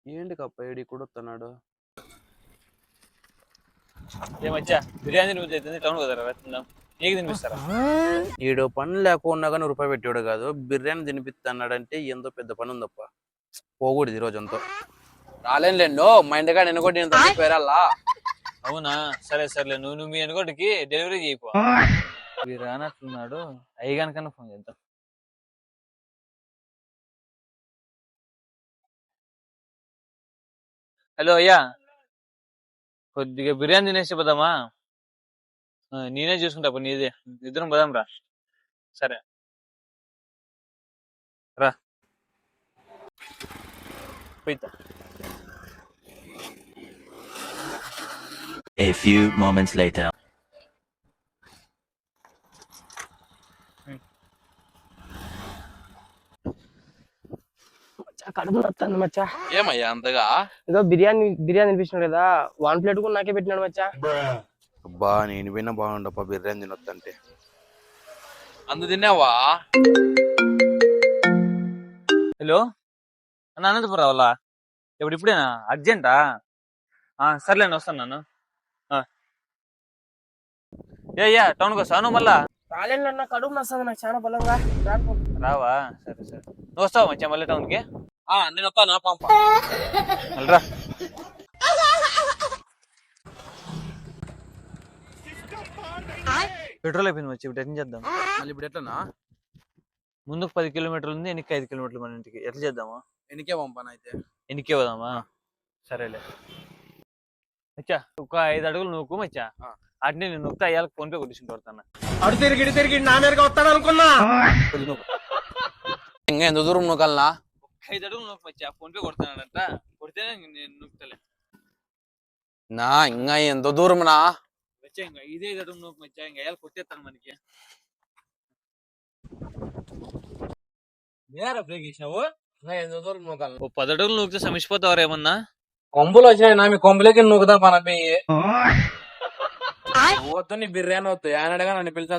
ఏంటి కప్ప ఏడి కూడా వస్తున్నాడు. ఏమచ్చా బిర్యానీ నువ్వు అవుతుంది టౌన్ కుదరా తిందాం నీకు తినిపిస్తారా? ఈడు పని లేకున్నా కానీ రూపాయి పెట్టాడు కాదు, బిర్యానీ తినిపిస్తున్నాడంటే ఏందో పెద్ద పని ఉందప్ప. పోకూడదు ఈ రోజంతా. రాలేనులేండు, మా ఇంటికాడ ఎన్నుకోటి పేరల్లా. అవునా, సరే సరేలే. నువ్వు మీ అనుకోటికి డెలివరీ చేయిపో. మీరు రానట్లున్నాడు, అయ్యగానికన్నా ఫోన్ చేద్దాం. హలో అయ్యా, కొద్దిగా బిర్యానీ తినేసి పోదామా? నేనే చూసుకుంటా నీదే, ఇద్దరం పోదాం రా. సరే రా పోయితా. A few moments later. కడుపు నొస్తుంది మచ్చా. ఏమయ్యా అంతగా? ఏదో బిర్యానీ తినిపించినాడు కదా, 1 ప్లేట్ కూడా నాకే పెట్టినాడు మచ్చా. అబ్బా నేను విన్నా బాగుండప్ప బిర్యానీ తినొద్దంటే. అందు తిన్నావా? హలో అన్న, అనంతపురం రావాలా? ఇప్పుడేనా అర్జెంటా? సర్లే నేను వస్తాను. నన్ను ఏ టౌన్కి వస్తాను మళ్ళా. రాలేనన్నా, కడుపు నొస్తుంది నాకు చాలా బలంగా. రావా? సరే సరే, నువ్వు వస్తావా మంచిగా మళ్ళీ టౌన్కి? నేను వస్తాను పంప. మళ్ళీ రా. పెట్రోల్ అయిపోయింది వచ్చి, ఇప్పుడు ఎట్లా చేద్దాం? మళ్ళీ ఇప్పుడు ఎట్లనా? ముందుకు 10 కిలోమీటర్లు ఉంది, వెనక్కి 5 కిలోమీటర్లు మన ఇంటికి. ఎట్లా చేద్దామా? ఎనికే పంపాను అయితే. వెనక్కి పోదామా? సరేలే మచ్చా, ఒక 5 అడుగులు నూకు మచ్చా. అట్నే నేను నొక్కి అయ్యాలకు ఫోన్ పే కొట్టించుకుంటూ వస్తాను. అడు తిరిగి నా మీదకి వస్తాడు అనుకున్నా. ఇంకా ఎంత దూరం నూకల్నా? 5 అడుగులు నూకు మచ్చా, ఫోన్ పే కొడతానంట. కొడితేనే నేను నొక్కుతలే. నా ఇంకా ఎంత దూరం నా? వచ్చా ఇంకా ఇదే 5 అడుగులు నూకు మచ్చా, ఇంకా అయ్యాలు కొట్టేస్తాను మనకి. బ్రేక్ వేసినావు? ఎంత దూరం నూకల్నా? ఓ 10 అడుగులు నూకితే సమిసిపోతావారు ఏమన్నా? కొంబులు వచ్చినాయి నా, మీ కొంబులకి నూకుదా పన పోయి. వద్దు నీ బిర్యానీ వద్దు, ఆయన అడగా నన్ను పిలిచా.